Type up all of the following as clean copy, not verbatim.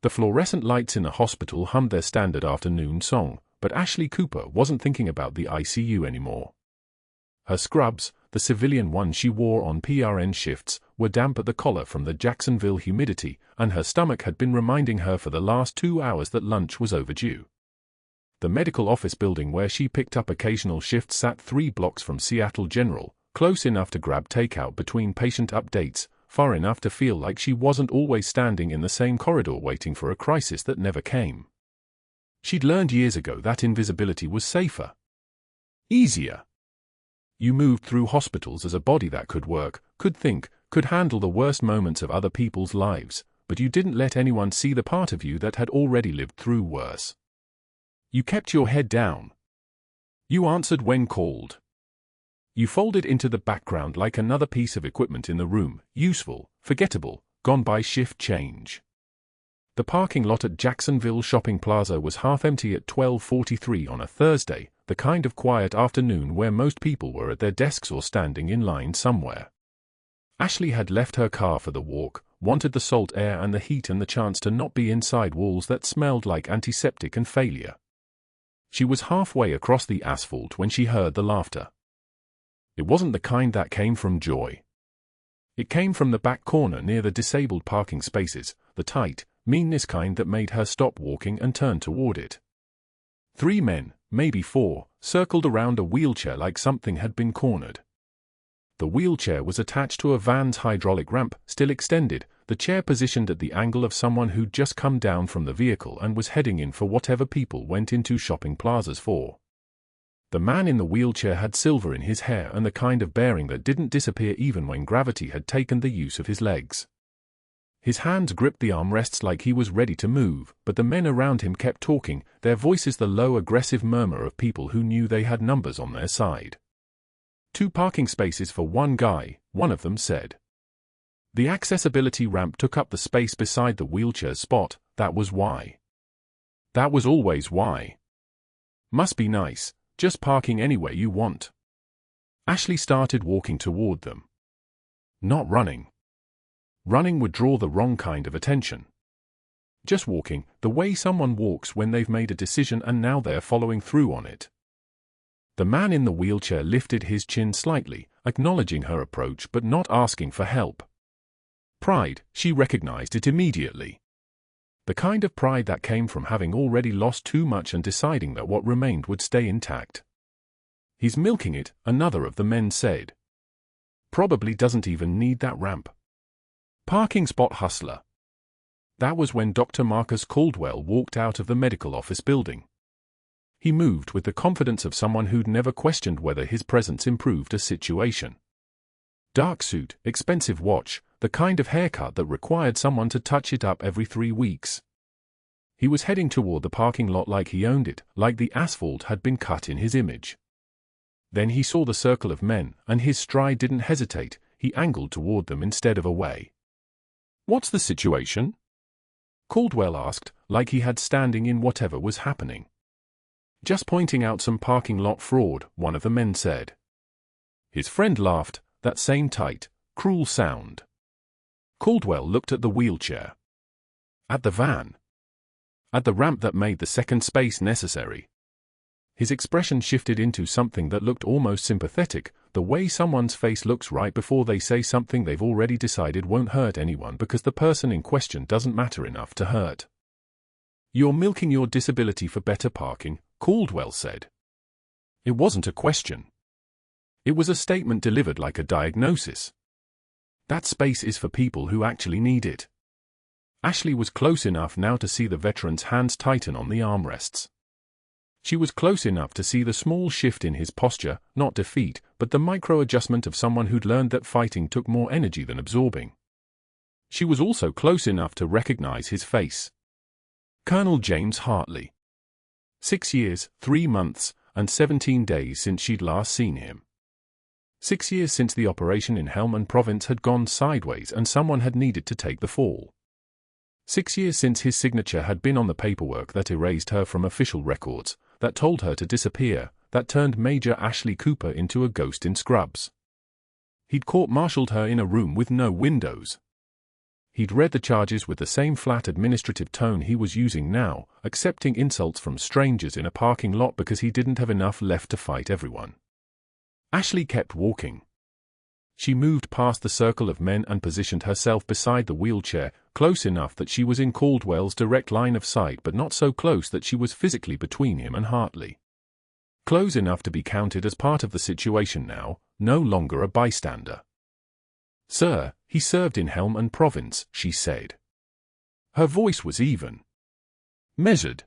The fluorescent lights in the hospital hummed their standard afternoon song, but Ashley Cooper wasn't thinking about the ICU anymore. Her scrubs, the civilian ones she wore on PRN shifts, were damp at the collar from the Jacksonville humidity, and her stomach had been reminding her for the last 2 hours that lunch was overdue. The medical office building where she picked up occasional shifts sat 3 blocks from Seattle General, close enough to grab takeout between patient updates, far enough to feel like she wasn't always standing in the same corridor waiting for a crisis that never came. She'd learned years ago that invisibility was safer. Easier. You moved through hospitals as a body that could work, could think, could handle the worst moments of other people's lives, but you didn't let anyone see the part of you that had already lived through worse. You kept your head down. You answered when called. You folded into the background like another piece of equipment in the room, useful, forgettable, gone by shift change. The parking lot at Jacksonville Shopping Plaza was half empty at 12:43 on a Thursday, the kind of quiet afternoon where most people were at their desks or standing in line somewhere. Ashley had left her car for the walk, wanted the salt air and the heat and the chance to not be inside walls that smelled like antiseptic and failure. She was halfway across the asphalt when she heard the laughter. It wasn't the kind that came from Joy. It came from the back corner near the disabled parking spaces, the tight, meanness kind that made her stop walking and turn toward it. 3 men, maybe 4, circled around a wheelchair like something had been cornered. The wheelchair was attached to a van's hydraulic ramp, still extended, the chair positioned at the angle of someone who'd just come down from the vehicle and was heading in for whatever people went into shopping plazas for. The man in the wheelchair had silver in his hair and the kind of bearing that didn't disappear even when gravity had taken the use of his legs. His hands gripped the armrests like he was ready to move, but the men around him kept talking, their voices the low aggressive murmur of people who knew they had numbers on their side. 2 parking spaces for 1 guy, one of them said. The accessibility ramp took up the space beside the wheelchair spot, that was why. That was always why. Must be nice, just parking anywhere you want. Ashley started walking toward them. Not running. Running would draw the wrong kind of attention. Just walking, the way someone walks when they've made a decision and now they're following through on it. The man in the wheelchair lifted his chin slightly, acknowledging her approach but not asking for help. Pride, she recognized it immediately. The kind of pride that came from having already lost too much and deciding that what remained would stay intact. He's milking it, another of the men said. Probably doesn't even need that ramp. Parking spot hustler. That was when Dr. Marcus Caldwell walked out of the medical office building. He moved with the confidence of someone who'd never questioned whether his presence improved a situation. Dark suit, expensive watch, the kind of haircut that required someone to touch it up every 3 weeks. He was heading toward the parking lot like he owned it, like the asphalt had been cut in his image. Then he saw the circle of men, and his stride didn't hesitate, he angled toward them instead of away. "What's the situation?" Caldwell asked, like he had standing in whatever was happening. "Just pointing out some parking lot fraud," one of the men said. His friend laughed, that same tight, cruel sound. Caldwell looked at the wheelchair. At the van. At the ramp that made the second space necessary. His expression shifted into something that looked almost sympathetic, the way someone's face looks right before they say something they've already decided won't hurt anyone because the person in question doesn't matter enough to hurt. "You're milking your disability for better parking," Caldwell said. It wasn't a question. It was a statement delivered like a diagnosis. That space is for people who actually need it. Ashley was close enough now to see the veteran's hands tighten on the armrests. She was close enough to see the small shift in his posture, not defeat, but the micro-adjustment of someone who'd learned that fighting took more energy than absorbing. She was also close enough to recognize his face. Colonel James Hartley. 6 years, 3 months, and 17 days since she'd last seen him. 6 years since the operation in Helmand Province had gone sideways and someone had needed to take the fall. 6 years since his signature had been on the paperwork that erased her from official records, that told her to disappear, that turned Major Ashley Cooper into a ghost in scrubs. He'd court-martialed her in a room with no windows. He'd read the charges with the same flat administrative tone he was using now, accepting insults from strangers in a parking lot because he didn't have enough left to fight everyone. Ashley kept walking. She moved past the circle of men and positioned herself beside the wheelchair, close enough that she was in Caldwell's direct line of sight but not so close that she was physically between him and Hartley. Close enough to be counted as part of the situation now, no longer a bystander. "Sir, he served in Helm and Province," she said. Her voice was even. Measured.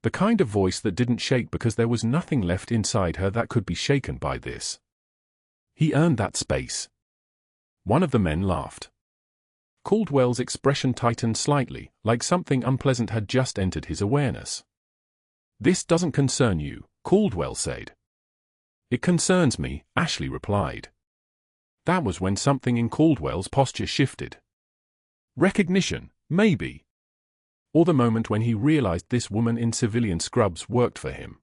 The kind of voice that didn't shake because there was nothing left inside her that could be shaken by this. He earned that space. One of the men laughed. Caldwell's expression tightened slightly, like something unpleasant had just entered his awareness. "This doesn't concern you," Caldwell said. "It concerns me," Ashley replied. That was when something in Caldwell's posture shifted. Recognition, maybe. Or the moment when he realized this woman in civilian scrubs worked for him.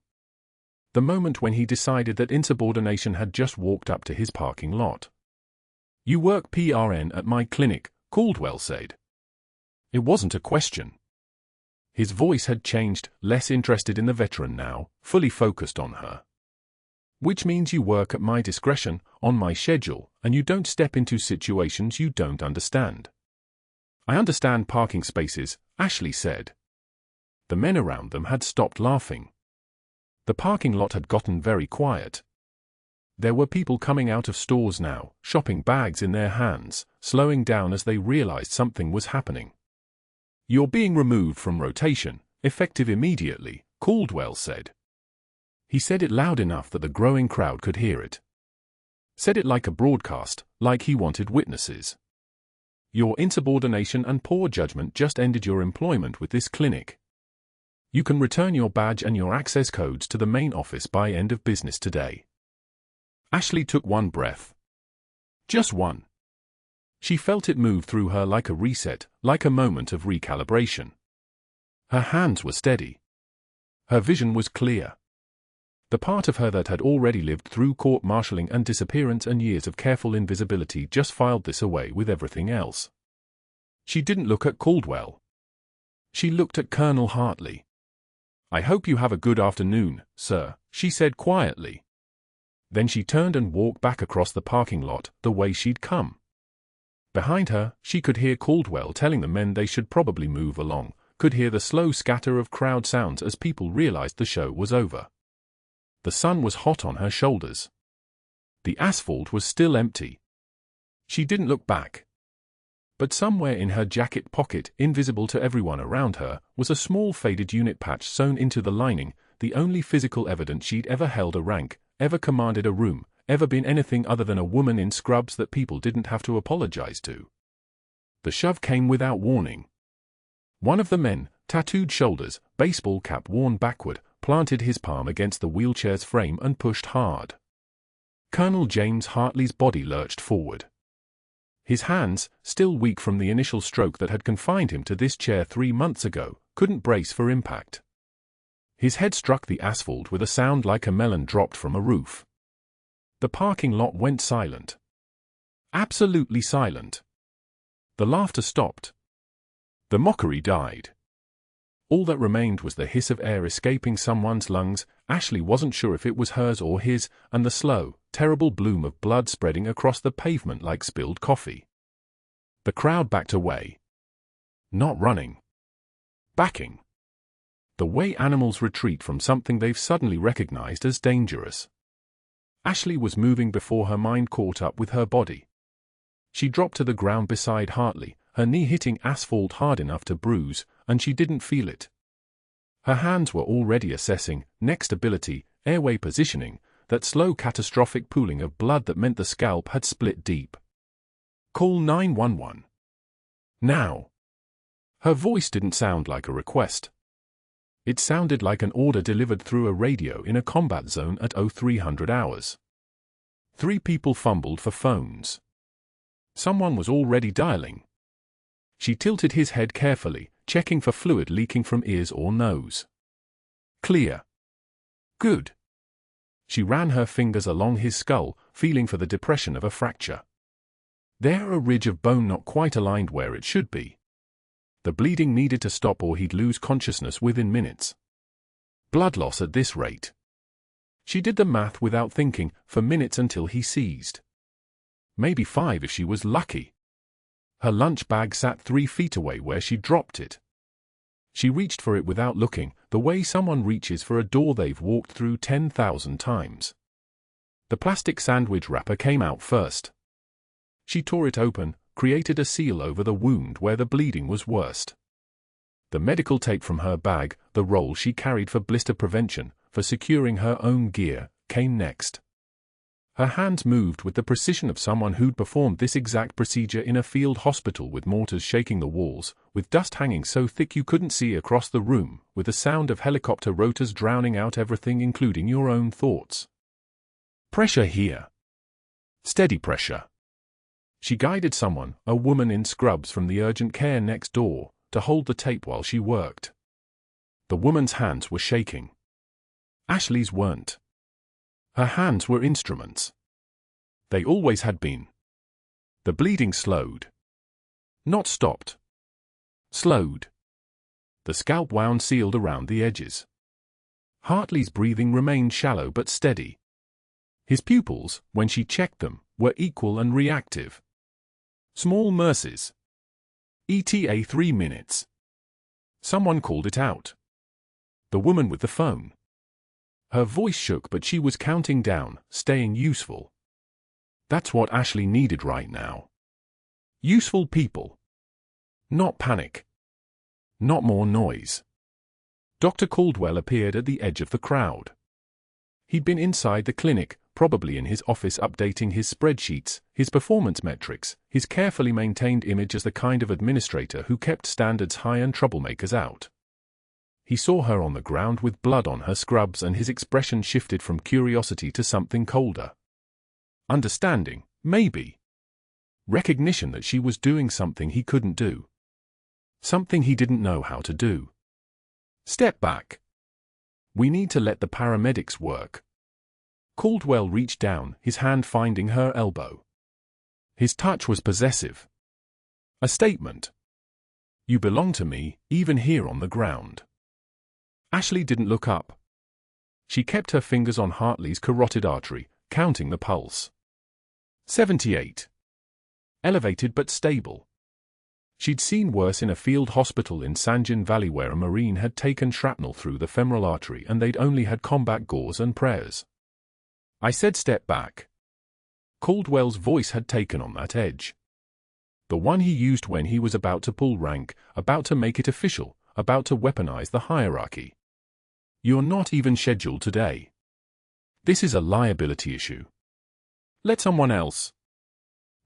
The moment when he decided that insubordination had just walked up to his parking lot. "You work PRN at my clinic," Caldwell said. It wasn't a question. His voice had changed, less interested in the veteran now, fully focused on her. "Which means you work at my discretion, on my schedule, and you don't step into situations you don't understand." "I understand parking spaces," Ashley said. The men around them had stopped laughing. The parking lot had gotten very quiet. There were people coming out of stores now, shopping bags in their hands, slowing down as they realized something was happening. "You're being removed from rotation, effective immediately," Caldwell said. He said it loud enough that the growing crowd could hear it. Said it like a broadcast, like he wanted witnesses. "Your insubordination and poor judgment just ended your employment with this clinic. You can return your badge and your access codes to the main office by end of business today." Ashley took one breath. Just one. She felt it move through her like a reset, like a moment of recalibration. Her hands were steady. Her vision was clear. The part of her that had already lived through court-martialing and disappearance and years of careful invisibility just filed this away with everything else. She didn't look at Caldwell. She looked at Colonel Hartley. "I hope you have a good afternoon, sir," she said quietly. Then she turned and walked back across the parking lot, the way she'd come. Behind her, she could hear Caldwell telling the men they should probably move along, could hear the slow scatter of crowd sounds as people realized the show was over. The sun was hot on her shoulders. The asphalt was still empty. She didn't look back. But somewhere in her jacket pocket, invisible to everyone around her, was a small faded unit patch sewn into the lining, the only physical evidence she'd ever held a rank, ever commanded a room, ever been anything other than a woman in scrubs that people didn't have to apologize to. The shove came without warning. One of the men, tattooed shoulders, baseball cap worn backward, planted his palm against the wheelchair's frame and pushed hard. Colonel James Hartley's body lurched forward. His hands, still weak from the initial stroke that had confined him to this chair 3 months ago, couldn't brace for impact. His head struck the asphalt with a sound like a melon dropped from a roof. The parking lot went silent. Absolutely silent. The laughter stopped. The mockery died. All that remained was the hiss of air escaping someone's lungs. Ashley wasn't sure if it was hers or his, and the slow, terrible bloom of blood spreading across the pavement like spilled coffee. The crowd backed away. Not running. Backing. The way animals retreat from something they've suddenly recognized as dangerous. Ashley was moving before her mind caught up with her body. She dropped to the ground beside Hartley, her knee hitting asphalt hard enough to bruise, and she didn't feel it. Her hands were already assessing neck stability, airway positioning, that slow catastrophic pooling of blood that meant the scalp had split deep. "Call 911. Now." Her voice didn't sound like a request. It sounded like an order delivered through a radio in a combat zone at 0300 hours. 3 people fumbled for phones. Someone was already dialing. She tilted his head carefully, checking for fluid leaking from ears or nose. Clear. Good. She ran her fingers along his skull, feeling for the depression of a fracture. There a ridge of bone not quite aligned where it should be. The bleeding needed to stop or he'd lose consciousness within minutes. Blood loss at this rate. She did the math without thinking, for minutes until he seized. Maybe 5 if she was lucky. Her lunch bag sat 3 feet away where she dropped it. She reached for it without looking, the way someone reaches for a door they've walked through 10,000 times. The plastic sandwich wrapper came out first. She tore it open, created a seal over the wound where the bleeding was worst. The medical tape from her bag, the roll she carried for blister prevention, for securing her own gear, came next. Her hands moved with the precision of someone who'd performed this exact procedure in a field hospital with mortars shaking the walls, with dust hanging so thick you couldn't see across the room, with the sound of helicopter rotors drowning out everything including your own thoughts. Pressure here. Steady pressure. She guided someone, a woman in scrubs from the urgent care next door, to hold the tape while she worked. The woman's hands were shaking. Ashley's weren't. Her hands were instruments. They always had been. The bleeding slowed. Not stopped. Slowed. The scalp wound sealed around the edges. Hartley's breathing remained shallow but steady. His pupils, when she checked them, were equal and reactive. Small mercies. ETA 3 minutes. Someone called it out. The woman with the phone. Her voice shook but she was counting down, staying useful. That's what Ashley needed right now. Useful people. Not panic. Not more noise. Dr. Caldwell appeared at the edge of the crowd. He'd been inside the clinic, probably in his office updating his spreadsheets, his performance metrics, his carefully maintained image as the kind of administrator who kept standards high and troublemakers out. He saw her on the ground with blood on her scrubs and his expression shifted from curiosity to something colder. Understanding, maybe. Recognition that she was doing something he couldn't do. Something he didn't know how to do. Step back. We need to let the paramedics work. Caldwell reached down, his hand finding her elbow. His touch was possessive. A statement. You belong to me, even here on the ground. Ashley didn't look up. She kept her fingers on Hartley's carotid artery, counting the pulse. 78. Elevated but stable. She'd seen worse in a field hospital in Sanjin Valley where a Marine had taken shrapnel through the femoral artery and they'd only had combat gauze and prayers. I said step back. Caldwell's voice had taken on that edge. The one he used when he was about to pull rank, about to make it official, about to weaponize the hierarchy. You're not even scheduled today. This is a liability issue. Let someone else.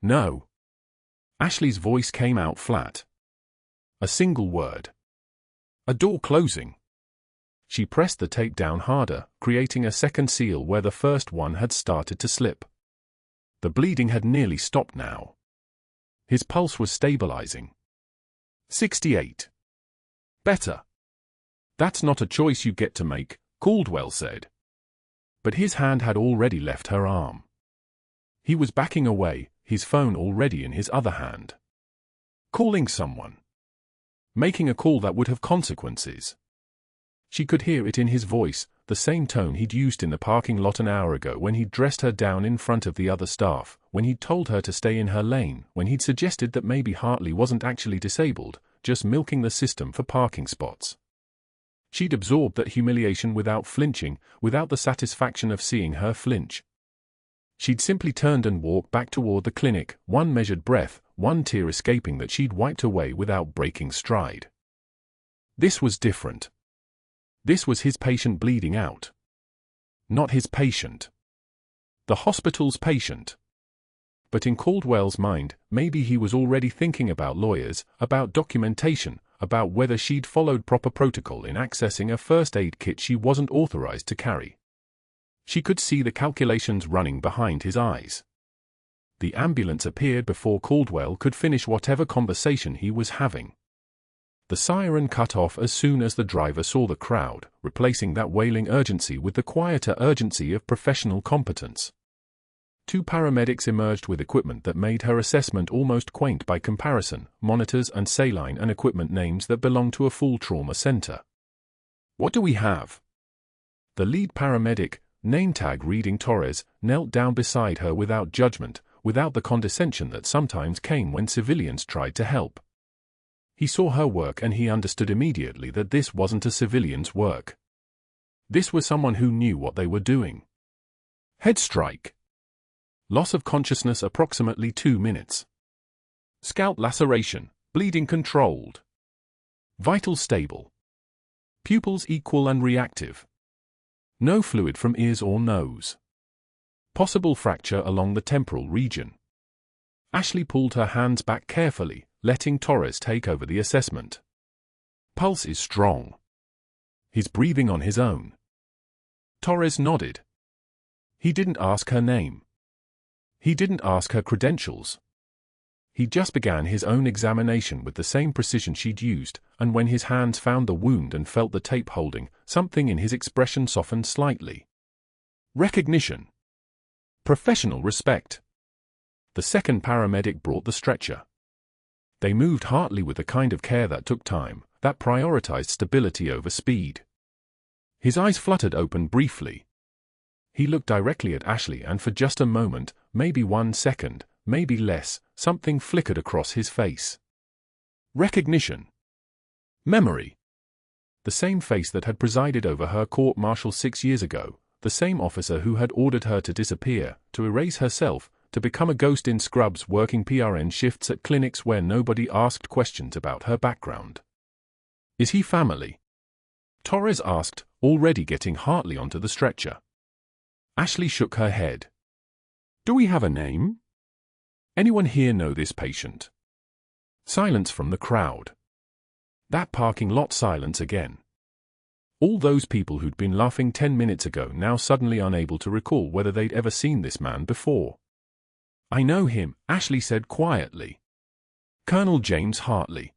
No. Ashley's voice came out flat. A single word. A door closing. She pressed the tape down harder, creating a second seal where the first one had started to slip. The bleeding had nearly stopped now. His pulse was stabilizing. 68. Better. That's not a choice you get to make, Caldwell said. But his hand had already left her arm. He was backing away, his phone already in his other hand. Calling someone. Making a call that would have consequences. She could hear it in his voice, the same tone he'd used in the parking lot an hour ago when he'd dressed her down in front of the other staff, when he'd told her to stay in her lane, when he'd suggested that maybe Hartley wasn't actually disabled, just milking the system for parking spots. She'd absorbed that humiliation without flinching, without the satisfaction of seeing her flinch. She'd simply turned and walked back toward the clinic, one measured breath, one tear escaping that she'd wiped away without breaking stride. This was different. This was his patient bleeding out. Not his patient. The hospital's patient. But in Caldwell's mind, maybe he was already thinking about lawyers, about documentation, about whether she'd followed proper protocol in accessing a first aid kit she wasn't authorized to carry. She could see the calculations running behind his eyes. The ambulance appeared before Caldwell could finish whatever conversation he was having. The siren cut off as soon as the driver saw the crowd, replacing that wailing urgency with the quieter urgency of professional competence. Two paramedics emerged with equipment that made her assessment almost quaint by comparison, monitors and saline and equipment names that belong to a full trauma center. "What do we have?" The lead paramedic, name tag reading Torres, knelt down beside her without judgment, without the condescension that sometimes came when civilians tried to help. He saw her work and he understood immediately that this wasn't a civilian's work. This was someone who knew what they were doing. Head strike. Loss of consciousness approximately 2 minutes. Scalp laceration, bleeding controlled. Vitals stable. Pupils equal and reactive. No fluid from ears or nose. Possible fracture along the temporal region. Ashley pulled her hands back carefully, letting Torres take over the assessment. Pulse is strong. He's breathing on his own. Torres nodded. He didn't ask her name. He didn't ask her credentials. He just began his own examination with the same precision she'd used, and when his hands found the wound and felt the tape holding, something in his expression softened slightly. Recognition. Professional respect. The second paramedic brought the stretcher. They moved Hartley with the kind of care that took time, that prioritized stability over speed. His eyes fluttered open briefly. He looked directly at Ashley and for just a moment, maybe 1 second, maybe less, something flickered across his face. Recognition. Memory. The same face that had presided over her court-martial 6 years ago, the same officer who had ordered her to disappear, to erase herself, to become a ghost in scrubs working PRN shifts at clinics where nobody asked questions about her background. "Is he family?" Torres asked, already getting Hartley onto the stretcher. Ashley shook her head. "Do we have a name? Anyone here know this patient?" Silence from the crowd. That parking lot silence again. All those people who'd been laughing 10 minutes ago now suddenly unable to recall whether they'd ever seen this man before. "I know him," Ashley said quietly. "Colonel James Hartley.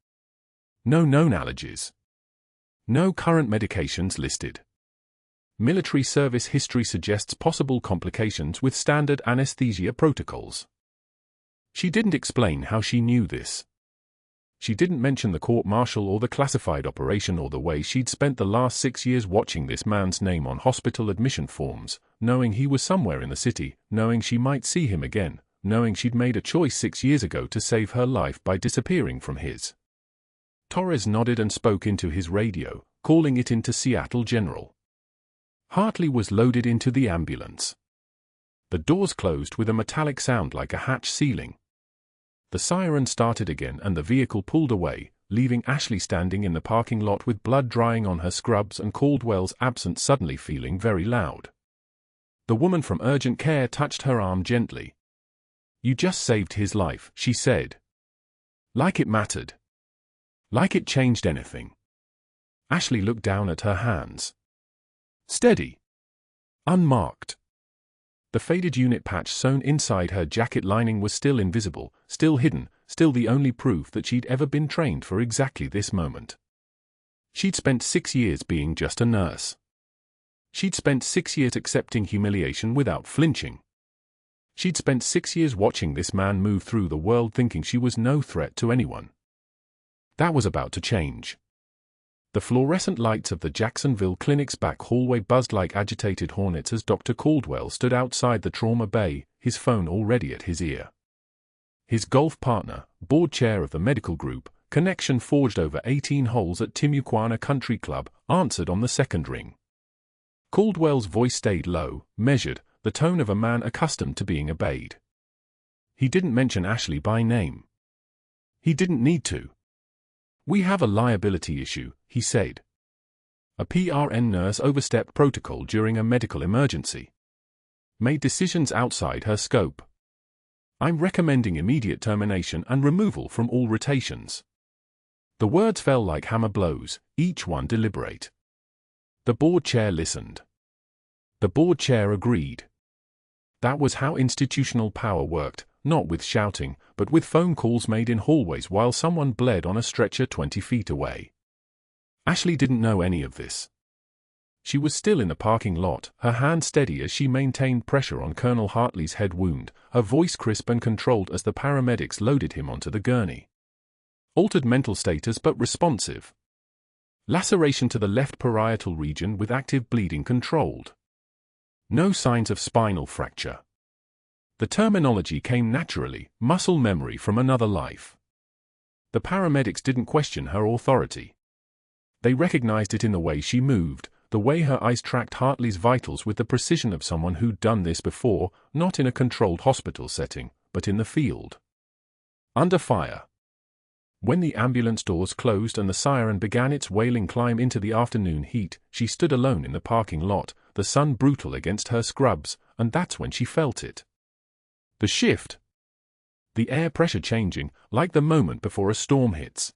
No known allergies. No current medications listed. Military service history suggests possible complications with standard anesthesia protocols." She didn't explain how she knew this. She didn't mention the court-martial or the classified operation or the way she'd spent the last 6 years watching this man's name on hospital admission forms, knowing he was somewhere in the city, knowing she might see him again, knowing she'd made a choice 6 years ago to save her life by disappearing from his. Torres nodded and spoke into his radio, calling it into Seattle General. Hartley was loaded into the ambulance. The doors closed with a metallic sound like a hatch sealing. The siren started again and the vehicle pulled away, leaving Ashley standing in the parking lot with blood drying on her scrubs and Caldwell's absence suddenly feeling very loud. The woman from urgent care touched her arm gently. "You just saved his life," she said. Like it mattered. Like it changed anything. Ashley looked down at her hands. Steady. Unmarked. The faded unit patch sewn inside her jacket lining was still invisible, still hidden, still the only proof that she'd ever been trained for exactly this moment. She'd spent 6 years being just a nurse. She'd spent 6 years accepting humiliation without flinching. She'd spent 6 years watching this man move through the world thinking she was no threat to anyone. That was about to change. The fluorescent lights of the Jacksonville clinic's back hallway buzzed like agitated hornets as Dr. Caldwell stood outside the trauma bay, his phone already at his ear. His golf partner, board chair of the medical group, connection forged over 18 holes at Timuquana Country Club, answered on the second ring. Caldwell's voice stayed low, measured, the tone of a man accustomed to being obeyed. He didn't mention Ashley by name. He didn't need to. "We have a liability issue," he said. "A PRN nurse overstepped protocol during a medical emergency. Made decisions outside her scope. I'm recommending immediate termination and removal from all rotations." The words fell like hammer blows, each one deliberate. The board chair listened. The board chair agreed. That was how institutional power worked, not with shouting, but with phone calls made in hallways while someone bled on a stretcher 20 feet away. Ashley didn't know any of this. She was still in the parking lot, her hand steady as she maintained pressure on Colonel Hartley's head wound, her voice crisp and controlled as the paramedics loaded him onto the gurney. Altered mental status but responsive. Laceration to the left parietal region with active bleeding controlled. No signs of spinal fracture. The terminology came naturally, muscle memory from another life. The paramedics didn't question her authority. They recognized it in the way she moved, the way her eyes tracked Hartley's vitals with the precision of someone who'd done this before, not in a controlled hospital setting, but in the field. Under fire. When the ambulance doors closed and the siren began its wailing climb into the afternoon heat, she stood alone in the parking lot, the sun brutal against her scrubs, and that's when she felt it. The shift. The air pressure changing, like the moment before a storm hits.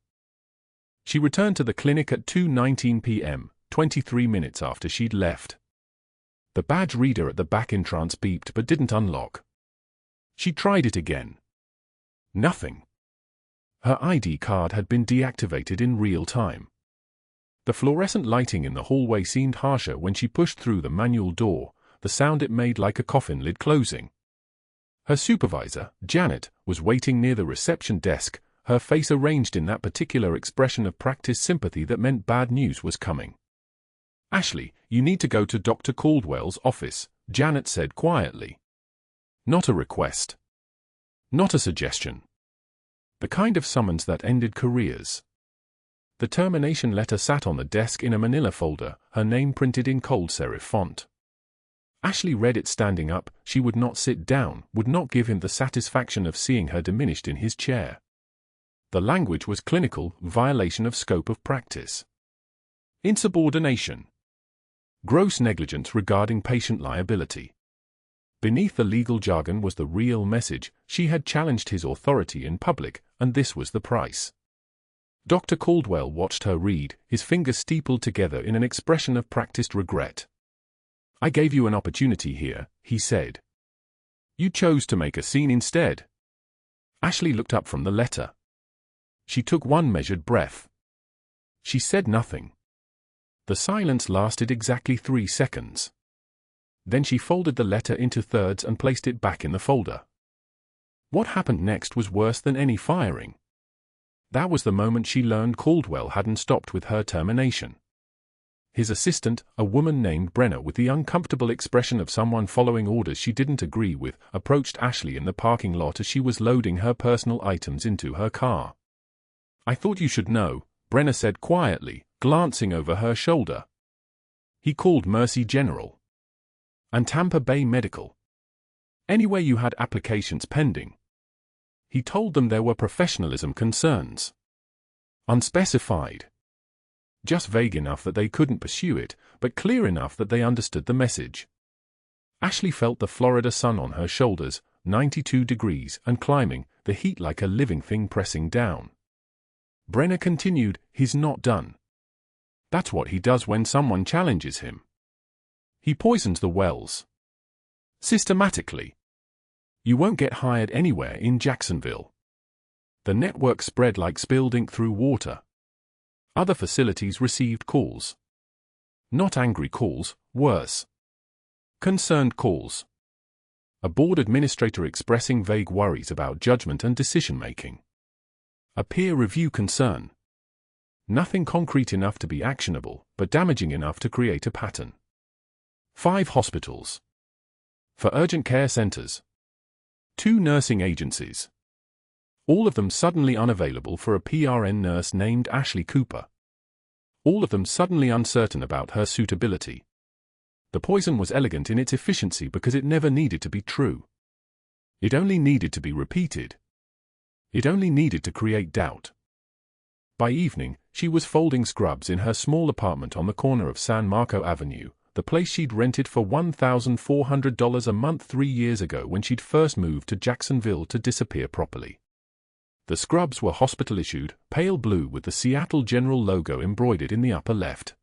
She returned to the clinic at 2:19 p.m., 23 minutes after she'd left. The badge reader at the back entrance beeped but didn't unlock. She tried it again. Nothing. Her ID card had been deactivated in real time. The fluorescent lighting in the hallway seemed harsher when she pushed through the manual door, the sound it made like a coffin lid closing. Her supervisor, Janet, was waiting near the reception desk, her face arranged in that particular expression of practiced sympathy that meant bad news was coming. "Ashley, you need to go to Dr. Caldwell's office," Janet said quietly. Not a request. Not a suggestion. The kind of summons that ended careers. The termination letter sat on the desk in a manila folder, her name printed in cold serif font. Ashley read it standing up. She would not sit down, would not give him the satisfaction of seeing her diminished in his chair. The language was clinical, violation of scope of practice. Insubordination. Gross negligence regarding patient liability. Beneath the legal jargon was the real message. She had challenged his authority in public, and this was the price. Dr. Caldwell watched her read, his fingers steepled together in an expression of practiced regret. "I gave you an opportunity here," he said. "You chose to make a scene instead." Ashley looked up from the letter. She took one measured breath. She said nothing. The silence lasted exactly 3 seconds. Then she folded the letter into thirds and placed it back in the folder. What happened next was worse than any firing. That was the moment she learned Caldwell hadn't stopped with her termination. His assistant, a woman named Brenna with the uncomfortable expression of someone following orders she didn't agree with, approached Ashley in the parking lot as she was loading her personal items into her car. "I thought you should know," Brenna said quietly, glancing over her shoulder. "He called Mercy General. And Tampa Bay Medical. Anyway, you had applications pending. He told them there were professionalism concerns. Unspecified. Just vague enough that they couldn't pursue it, but clear enough that they understood the message." Ashley felt the Florida sun on her shoulders, 92 degrees and climbing, the heat like a living thing pressing down. Brenner continued, "He's not done. That's what he does when someone challenges him. He poisons the wells. Systematically. You won't get hired anywhere in Jacksonville." The network spread like spilled ink through water. Other facilities received calls. Not angry calls, worse. Concerned calls. A board administrator expressing vague worries about judgment and decision-making. A peer review concern. Nothing concrete enough to be actionable, but damaging enough to create a pattern. 5 hospitals. For urgent care centers. 2 nursing agencies. All of them suddenly unavailable for a PRN nurse named Ashley Cooper. All of them suddenly uncertain about her suitability. The poison was elegant in its efficiency because it never needed to be true. It only needed to be repeated. It only needed to create doubt. By evening, she was folding scrubs in her small apartment on the corner of San Marco Avenue, the place she'd rented for $1,400 a month 3 years ago when she'd first moved to Jacksonville to disappear properly. The scrubs were hospital-issued, pale blue with the Seattle General logo embroidered in the upper left.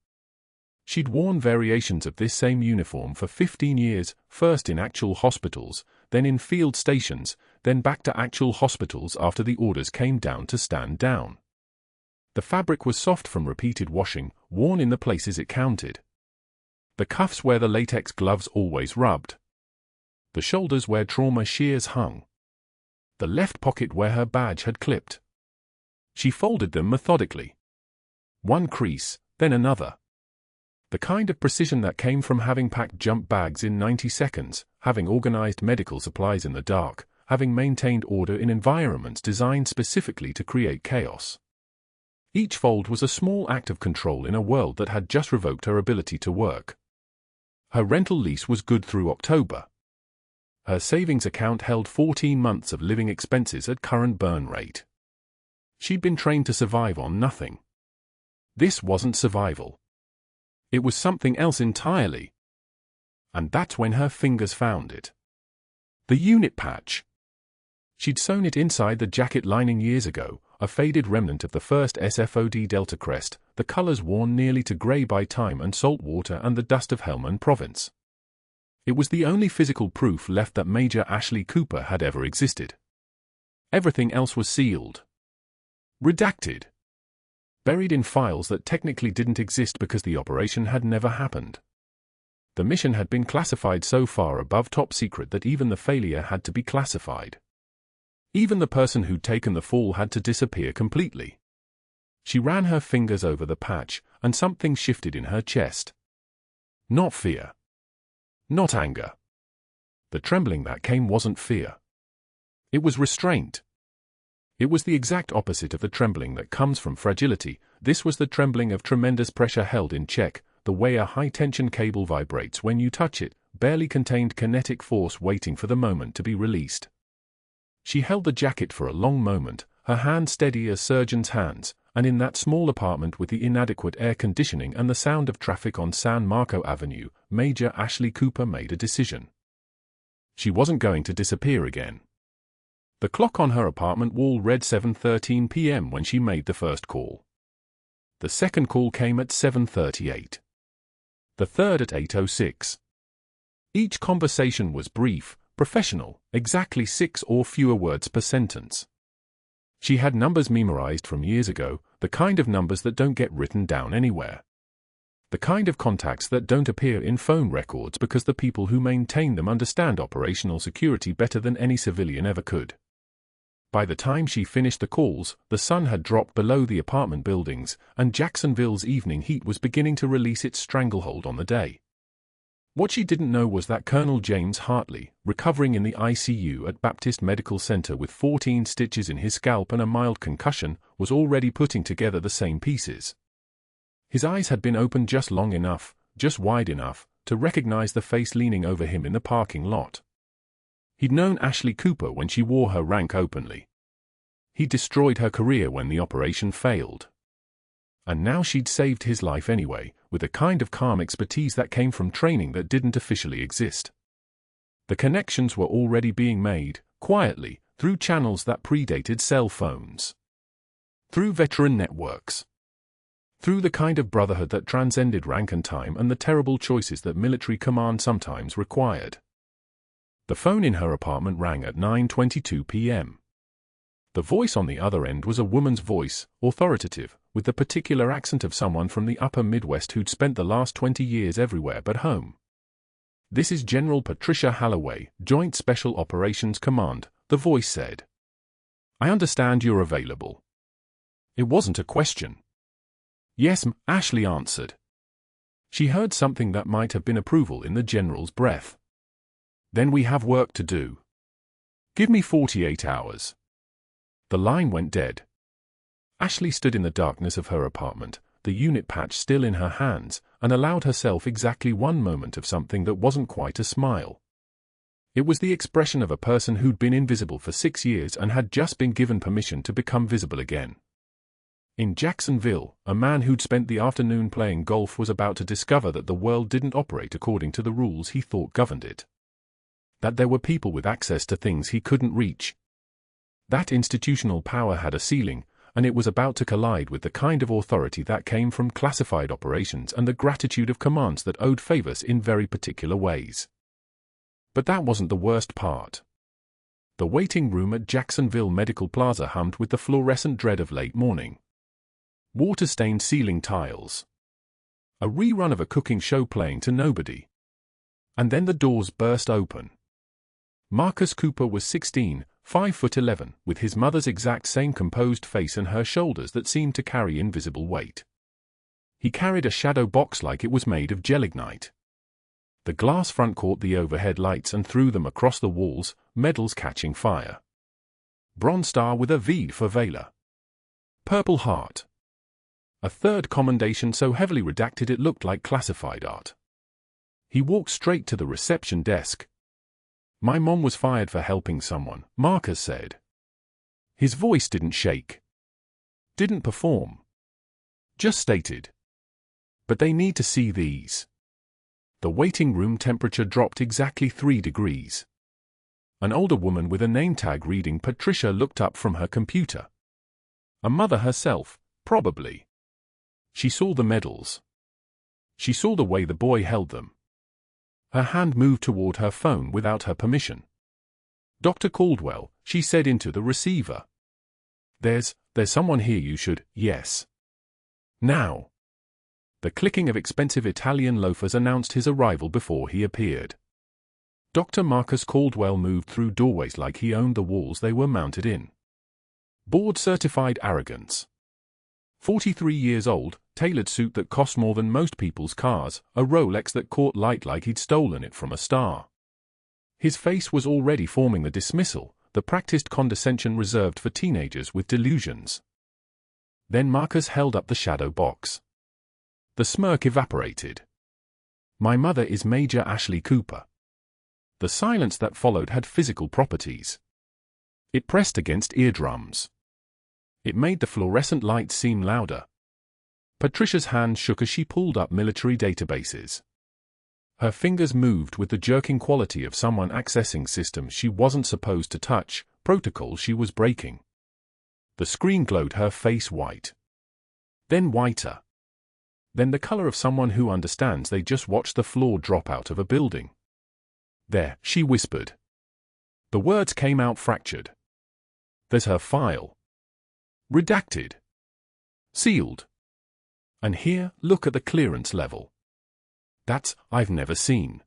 She'd worn variations of this same uniform for 15 years, first in actual hospitals, then in field stations, then back to actual hospitals after the orders came down to stand down. The fabric was soft from repeated washing, worn in the places it counted. The cuffs where the latex gloves always rubbed. The shoulders where trauma shears hung. The left pocket where her badge had clipped. She folded them methodically. One crease, then another. The kind of precision that came from having packed jump bags in 90 seconds, having organized medical supplies in the dark, having maintained order in environments designed specifically to create chaos. Each fold was a small act of control in a world that had just revoked her ability to work. Her rental lease was good through October. Her savings account held 14 months of living expenses at current burn rate. She'd been trained to survive on nothing. This wasn't survival. It was something else entirely. And that's when her fingers found it. The unit patch. She'd sewn it inside the jacket lining years ago, a faded remnant of the first SFOD Delta crest, the colors worn nearly to gray by time and salt water and the dust of Helmand Province. It was the only physical proof left that Major Ashley Cooper had ever existed. Everything else was sealed. Redacted. Buried in files that technically didn't exist because the operation had never happened. The mission had been classified so far above top secret that even the failure had to be classified. Even the person who'd taken the fall had to disappear completely. She ran her fingers over the patch, and something shifted in her chest. Not fear. Not anger. The trembling that came wasn't fear. It was restraint. It was the exact opposite of the trembling that comes from fragility. This was the trembling of tremendous pressure held in check, the way a high-tension cable vibrates when you touch it, barely contained kinetic force waiting for the moment to be released. She held the jacket for a long moment, her hand steady as surgeons' hands, and in that small apartment with the inadequate air conditioning and the sound of traffic on San Marco Avenue, Major Ashley Cooper made a decision. She wasn't going to disappear again. The clock on her apartment wall read 7:13 p.m. when she made the first call. The second call came at 7:38. The third at 8:06. Each conversation was brief, professional, exactly 6 or fewer words per sentence. She had numbers memorized from years ago, the kind of numbers that don't get written down anywhere. The kind of contacts that don't appear in phone records because the people who maintain them understand operational security better than any civilian ever could. By the time she finished the calls, the sun had dropped below the apartment buildings, and Jacksonville's evening heat was beginning to release its stranglehold on the day. What she didn't know was that Colonel James Hartley, recovering in the ICU at Baptist Medical Center with 14 stitches in his scalp and a mild concussion, was already putting together the same pieces. His eyes had been opened just long enough, just wide enough, to recognize the face leaning over him in the parking lot. He'd known Ashley Cooper when she wore her rank openly. He destroyed her career when the operation failed. And now she'd saved his life anyway, with a kind of calm expertise that came from training that didn't officially exist. The connections were already being made, quietly, through channels that predated cell phones. Through veteran networks. Through the kind of brotherhood that transcended rank and time and the terrible choices that military command sometimes required. The phone in her apartment rang at 9:22 p.m. The voice on the other end was a woman's voice, authoritative, with the particular accent of someone from the upper Midwest who'd spent the last 20 years everywhere but home. "This is General Patricia Halloway, Joint Special Operations Command," the voice said. "I understand you're available." It wasn't a question. "Yes, Ashley answered." She heard something that might have been approval in the general's breath. "Then we have work to do. Give me 48 hours. The line went dead. Ashley stood in the darkness of her apartment, the unit patch still in her hands, and allowed herself exactly one moment of something that wasn't quite a smile. It was the expression of a person who'd been invisible for 6 years and had just been given permission to become visible again. In Jacksonville, a man who'd spent the afternoon playing golf was about to discover that the world didn't operate according to the rules he thought governed it. That there were people with access to things he couldn't reach. That institutional power had a ceiling, and it was about to collide with the kind of authority that came from classified operations and the gratitude of commands that owed favors in very particular ways. But that wasn't the worst part. The waiting room at Jacksonville Medical Plaza hummed with the fluorescent dread of late morning. Water-stained ceiling tiles. A rerun of a cooking show playing to nobody. And then the doors burst open. Marcus Cooper was 16, 5'11", with his mother's exact same composed face and her shoulders that seemed to carry invisible weight. He carried a shadow box like it was made of gelignite. The glass front caught the overhead lights and threw them across the walls, medals catching fire. Bronze star with a V for Valor. Purple heart. A third commendation so heavily redacted it looked like classified art. He walked straight to the reception desk. "My mom was fired for helping someone," Marcus said. His voice didn't shake. Didn't perform. Just stated. "But they need to see these." The waiting room temperature dropped exactly 3 degrees. An older woman with a name tag reading Patricia looked up from her computer. A mother herself, probably. She saw the medals. She saw the way the boy held them. Her hand moved toward her phone without her permission. "Dr. Caldwell," she said into the receiver. There's someone here you should, yes. Now." The clicking of expensive Italian loafers announced his arrival before he appeared. Dr. Marcus Caldwell moved through doorways like he owned the walls they were mounted in. Board-certified arrogance. 43 years old, tailored suit that cost more than most people's cars, a Rolex that caught light like he'd stolen it from a star. His face was already forming the dismissal, the practiced condescension reserved for teenagers with delusions. Then Marcus held up the shadow box. The smirk evaporated. "My mother is Major Ashley Cooper." The silence that followed had physical properties. It pressed against eardrums. It made the fluorescent lights seem louder. Patricia's hand shook as she pulled up military databases. Her fingers moved with the jerking quality of someone accessing systems she wasn't supposed to touch, protocols she was breaking. The screen glowed her face white. Then whiter. Then the color of someone who understands they just watched the floor drop out of a building. "There," she whispered. The words came out fractured. "There's her file. Redacted. Sealed. And here, look at the clearance level. I've never seen."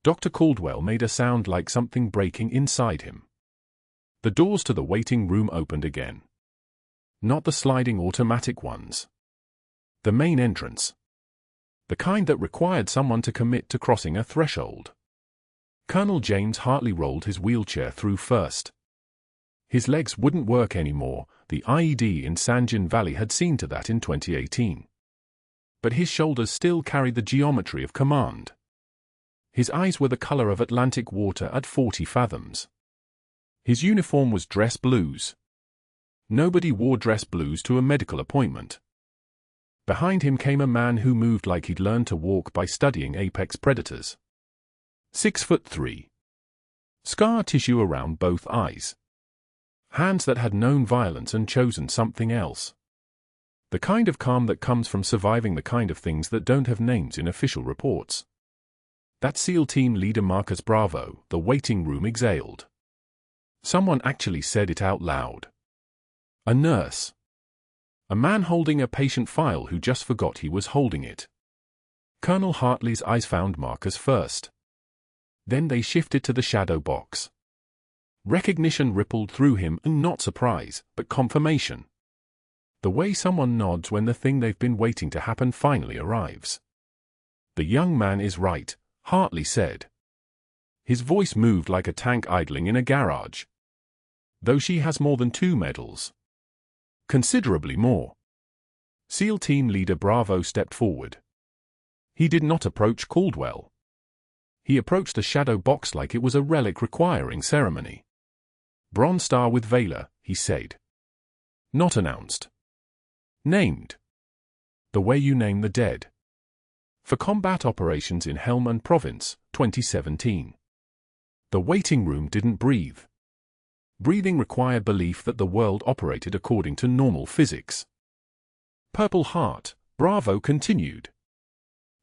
Dr. Caldwell made a sound like something breaking inside him. The doors to the waiting room opened again. Not the sliding automatic ones. The main entrance. The kind that required someone to commit to crossing a threshold. Colonel James Hartley rolled his wheelchair through first. His legs wouldn't work anymore, the IED in San Gin Valley had seen to that in 2018. But his shoulders still carried the geometry of command. His eyes were the color of Atlantic water at 40 fathoms. His uniform was dress blues. Nobody wore dress blues to a medical appointment. Behind him came a man who moved like he'd learned to walk by studying apex predators. 6'3". Scar tissue around both eyes. Hands that had known violence and chosen something else. The kind of calm that comes from surviving the kind of things that don't have names in official reports. That SEAL team leader Marcus Bravo, the waiting room exhaled. Someone actually said it out loud. A nurse. A man holding a patient file who just forgot he was holding it. Colonel Hartley's eyes found Marcus first. Then they shifted to the shadow box. Recognition rippled through him, and not surprise, but confirmation. The way someone nods when the thing they've been waiting to happen finally arrives. "The young man is right," Hartley said. His voice moved like a tank idling in a garage. "Though she has more than 2 medals. Considerably more." SEAL team leader Bravo stepped forward. He did not approach Caldwell. He approached the shadow box like it was a relic requiring ceremony. "Bronze star with Valor," he said. Not announced. Named. The way you name the dead. For combat operations in Helmand Province, 2017. The waiting room didn't breathe. Breathing required belief that the world operated according to normal physics. "Purple heart," Bravo continued.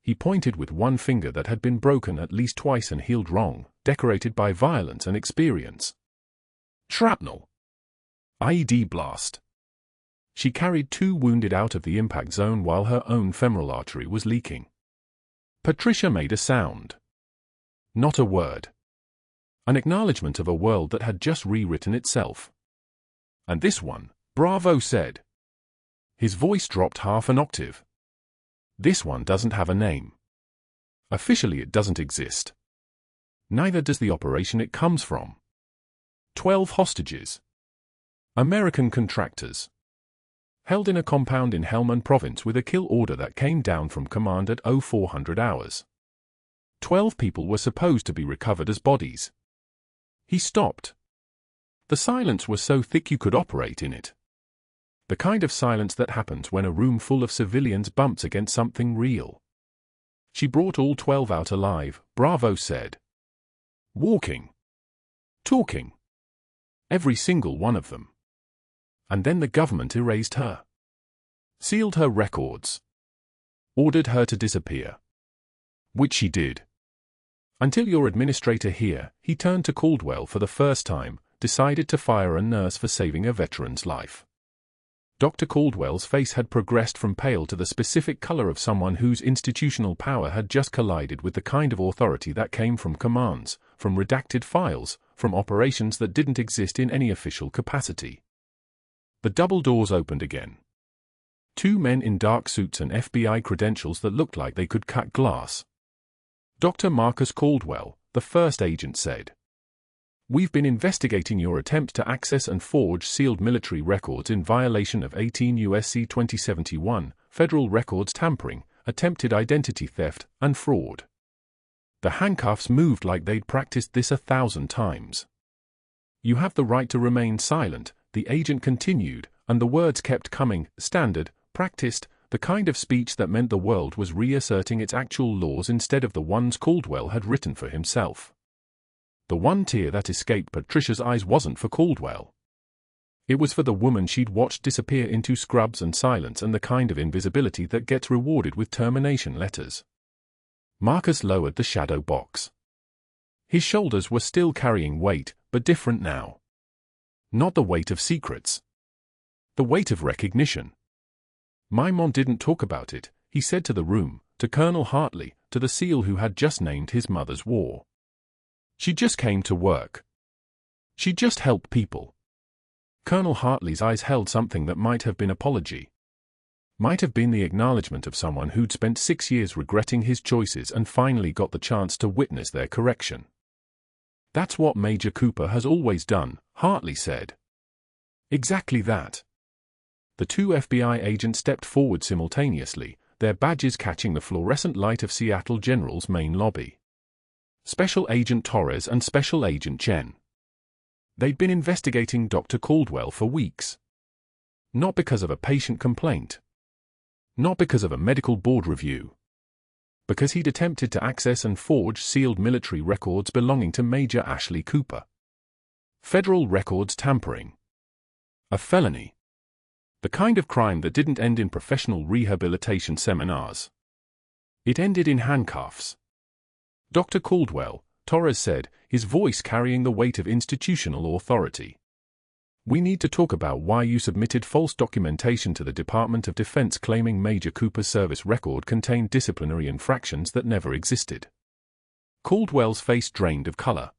He pointed with one finger that had been broken at least twice and healed wrong, decorated by violence and experience. "Shrapnel. IED blast. She carried 2 wounded out of the impact zone while her own femoral artery was leaking. Patricia made a sound. Not a word. An acknowledgement of a world that had just rewritten itself. And this one, Bravo said. His voice dropped half an octave. This one doesn't have a name. Officially it doesn't exist. Neither does the operation it comes from. 12 hostages. American contractors. Held in a compound in Helmand province with a kill order that came down from command at 0400 hours. 12 people were supposed to be recovered as bodies. He stopped. The silence was so thick you could operate in it. The kind of silence that happens when a room full of civilians bumps against something real. She brought all 12 out alive, Bravo said. Walking. Talking. Every single one of them. And then the government erased her. Sealed her records. Ordered her to disappear. Which she did. Until your administrator here, he turned to Caldwell for the first time, decided to fire a nurse for saving a veteran's life. Dr. Caldwell's face had progressed from pale to the specific color of someone whose institutional power had just collided with the kind of authority that came from commands, from redacted files, from operations that didn't exist in any official capacity. The double doors opened again. 2 men in dark suits and FBI credentials that looked like they could cut glass. Dr. Marcus Caldwell, the first agent, said. We've been investigating your attempt to access and forge sealed military records in violation of 18 U.S.C. 2071, federal records tampering, attempted identity theft, and fraud. The handcuffs moved like they'd practiced this 1,000 times. You have the right to remain silent, the agent continued, and the words kept coming, standard, practiced, the kind of speech that meant the world was reasserting its actual laws instead of the ones Caldwell had written for himself. The one tear that escaped Patricia's eyes wasn't for Caldwell. It was for the woman she'd watched disappear into scrubs and silence and the kind of invisibility that gets rewarded with termination letters. Marcus lowered the shadow box. His shoulders were still carrying weight, but different now. Not the weight of secrets. The weight of recognition. My mom didn't talk about it, he said to the room, to Colonel Hartley, to the SEAL who had just named his mother's war. She just came to work. She just helped people. Colonel Hartley's eyes held something that might have been apology. Might have been the acknowledgement of someone who'd spent 6 years regretting his choices and finally got the chance to witness their correction. That's what Major Cooper has always done, Hartley said. Exactly that. The 2 FBI agents stepped forward simultaneously, their badges catching the fluorescent light of Seattle General's main lobby. Special Agent Torres and Special Agent Chen. They'd been investigating Dr. Caldwell for weeks. Not because of a patient complaint. Not because of a medical board review. Because he'd attempted to access and forge sealed military records belonging to Major Ashley Cooper. Federal records tampering. A felony. The kind of crime that didn't end in professional rehabilitation seminars. It ended in handcuffs. Dr. Caldwell, Torres said, his voice carrying the weight of institutional authority. We need to talk about why you submitted false documentation to the Department of Defense claiming Major Cooper's service record contained disciplinary infractions that never existed. Caldwell's face drained of color.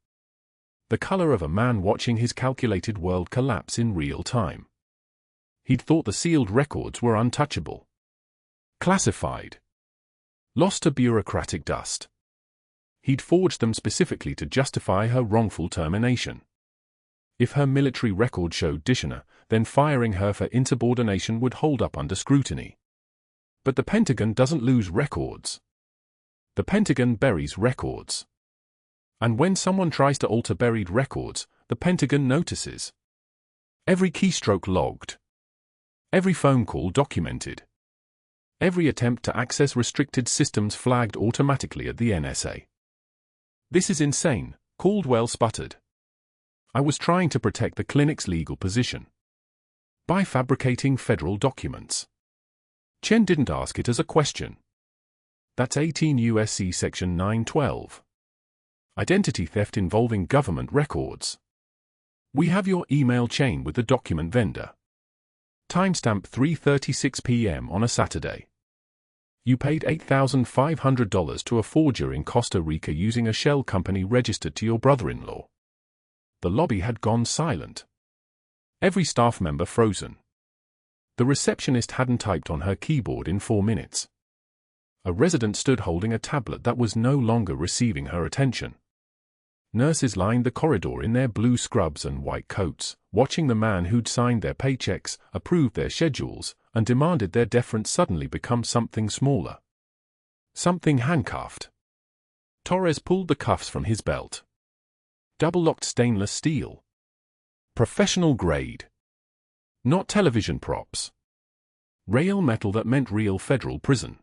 The color of a man watching his calculated world collapse in real time. He'd thought the sealed records were untouchable. Classified. Lost to bureaucratic dust. He'd forged them specifically to justify her wrongful termination. If her military record showed dishonor, then firing her for insubordination would hold up under scrutiny. But the Pentagon doesn't lose records. The Pentagon buries records. And when someone tries to alter buried records, the Pentagon notices. Every keystroke logged. Every phone call documented. Every attempt to access restricted systems flagged automatically at the NSA. This is insane, Caldwell sputtered. I was trying to protect the clinic's legal position. By fabricating federal documents. Chen didn't ask it as a question. That's 18 U.S.C. Section 912. Identity theft involving government records. We have your email chain with the document vendor. Timestamp 3:36 p.m. on a Saturday. You paid $8,500 to a forger in Costa Rica using a shell company registered to your brother-in-law. The lobby had gone silent. Every staff member frozen. The receptionist hadn't typed on her keyboard in 4 minutes. A resident stood holding a tablet that was no longer receiving her attention. Nurses lined the corridor in their blue scrubs and white coats, watching the man who'd signed their paychecks, approved their schedules, and demanded their deference suddenly become something smaller. Something handcuffed. Torres pulled the cuffs from his belt. Double-locked stainless steel. Professional grade. Not television props. Real metal that meant real federal prison.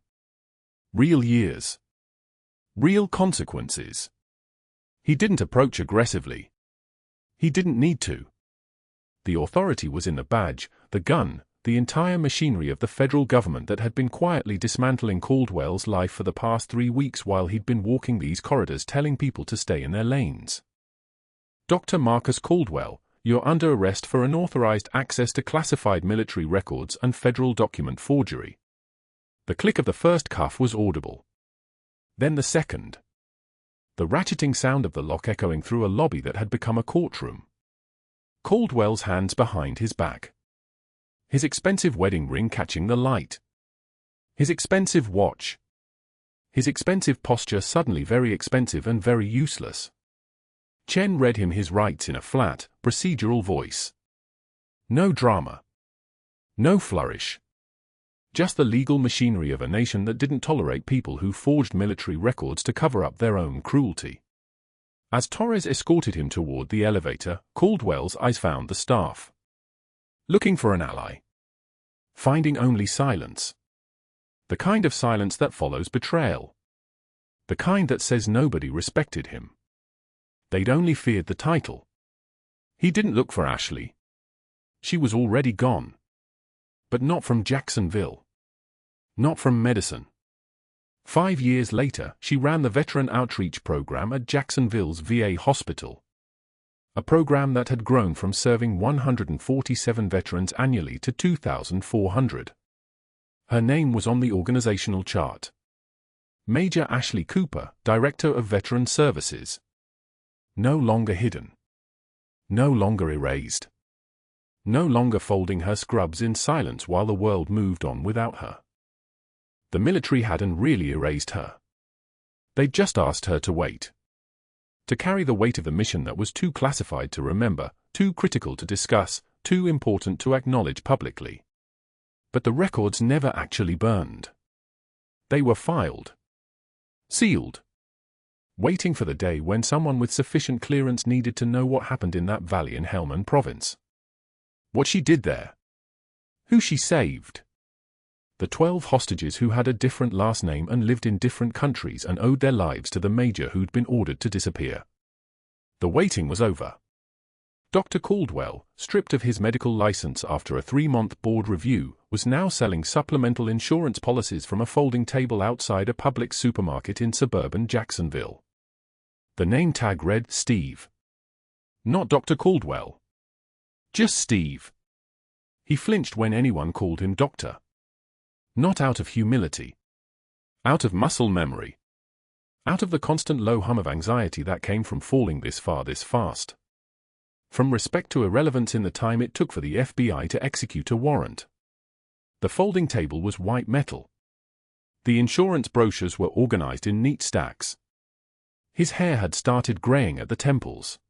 Real years. Real consequences. He didn't approach aggressively. He didn't need to. The authority was in the badge, the gun, the entire machinery of the federal government that had been quietly dismantling Caldwell's life for the past 3 weeks while he'd been walking these corridors telling people to stay in their lanes. Dr. Marcus Caldwell, you're under arrest for unauthorized access to classified military records and federal document forgery. The click of the first cuff was audible. Then the second. The ratcheting sound of the lock echoing through a lobby that had become a courtroom. Caldwell's hands behind his back. His expensive wedding ring catching the light. His expensive watch. His expensive posture suddenly very expensive and very useless. Chen read him his rights in a flat, procedural voice. No drama. No flourish. Just the legal machinery of a nation that didn't tolerate people who forged military records to cover up their own cruelty. As Torres escorted him toward the elevator, Caldwell's eyes found the staff. Looking for an ally. Finding only silence. The kind of silence that follows betrayal. The kind that says nobody respected him. They'd only feared the title. He didn't look for Ashley. She was already gone. But not from Jacksonville. Not from medicine. 5 years later, she ran the Veteran Outreach Program at Jacksonville's VA hospital. A program that had grown from serving 147 veterans annually to 2,400. Her name was on the organizational chart. Major Ashley Cooper, Director of Veteran Services. No longer hidden. No longer erased. No longer folding her scrubs in silence while the world moved on without her. The military hadn't really erased her. They'd just asked her to wait. To carry the weight of the mission that was too classified to remember, too critical to discuss, too important to acknowledge publicly. But the records never actually burned. They were filed. Sealed. Waiting for the day when someone with sufficient clearance needed to know what happened in that valley in Helmand Province. What she did there. Who she saved. The 12 hostages who had a different last name and lived in different countries and owed their lives to the major who'd been ordered to disappear. The waiting was over. Dr. Caldwell, stripped of his medical license after a 3-month board review, was now selling supplemental insurance policies from a folding table outside a public supermarket in suburban Jacksonville. The name tag read Steve. Not Dr. Caldwell. Just Steve. He flinched when anyone called him doctor. Not out of humility. Out of muscle memory. Out of the constant low hum of anxiety that came from falling this far this fast. From respect to irrelevance in the time it took for the FBI to execute a warrant. The folding table was white metal. The insurance brochures were organized in neat stacks. His hair had started graying at the temples.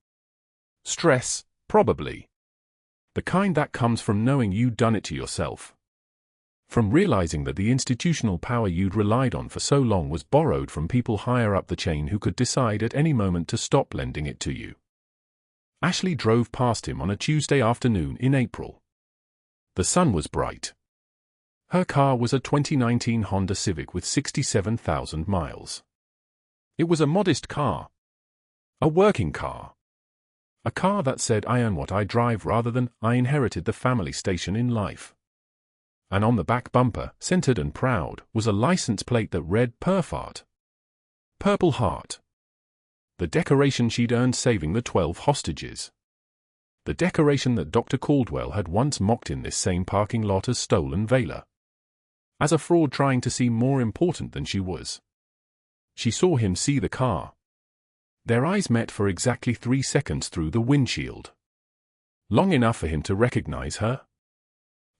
Stress, probably. The kind that comes from knowing you'd done it to yourself. From realizing that the institutional power you'd relied on for so long was borrowed from people higher up the chain who could decide at any moment to stop lending it to you. Ashley drove past him on a Tuesday afternoon in April. The sun was bright. Her car was a 2019 Honda Civic with 67,000 miles. It was a modest car. A working car. A car that said I earn what I drive rather than I inherited the family station in life. And on the back bumper, centered and proud, was a license plate that read Perfart. Purple Heart. The decoration she'd earned saving the 12 hostages. The decoration that Dr. Caldwell had once mocked in this same parking lot as stolen valor. As a fraud trying to seem more important than she was. She saw him see the car. Their eyes met for exactly 3 seconds through the windshield. Long enough for him to recognize her.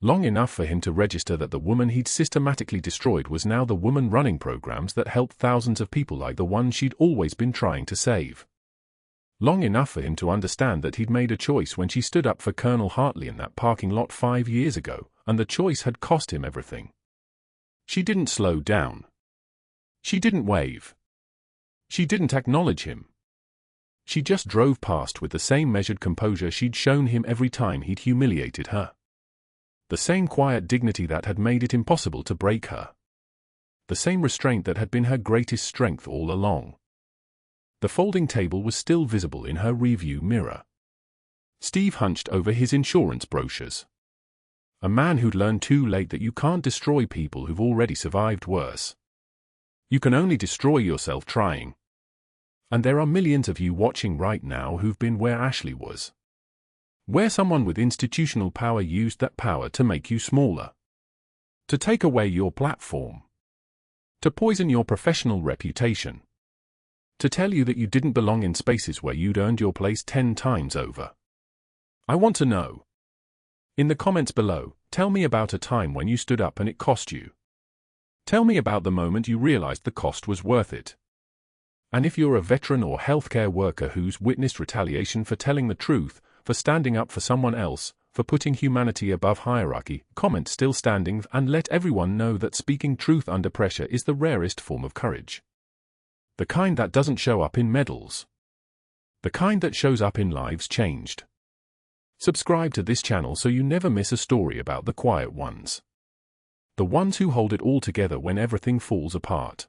Long enough for him to register that the woman he'd systematically destroyed was now the woman running programs that helped thousands of people like the one she'd always been trying to save. Long enough for him to understand that he'd made a choice when she stood up for Colonel Hartley in that parking lot 5 years ago, and the choice had cost him everything. She didn't slow down. She didn't wave. She didn't acknowledge him. She just drove past with the same measured composure she'd shown him every time he'd humiliated her. The same quiet dignity that had made it impossible to break her. The same restraint that had been her greatest strength all along. The folding table was still visible in her rearview mirror. Steve hunched over his insurance brochures. A man who'd learned too late that you can't destroy people who've already survived worse. You can only destroy yourself trying. And there are millions of you watching right now who've been where Ashley was. Where someone with institutional power used that power to make you smaller. To take away your platform. To poison your professional reputation. To tell you that you didn't belong in spaces where you'd earned your place 10 times over. I want to know. In the comments below, tell me about a time when you stood up and it cost you. Tell me about the moment you realized the cost was worth it. And if you're a veteran or healthcare worker who's witnessed retaliation for telling the truth, for standing up for someone else, for putting humanity above hierarchy, comment still standing and let everyone know that speaking truth under pressure is the rarest form of courage. The kind that doesn't show up in medals. The kind that shows up in lives changed. Subscribe to this channel so you never miss a story about the quiet ones. The ones who hold it all together when everything falls apart.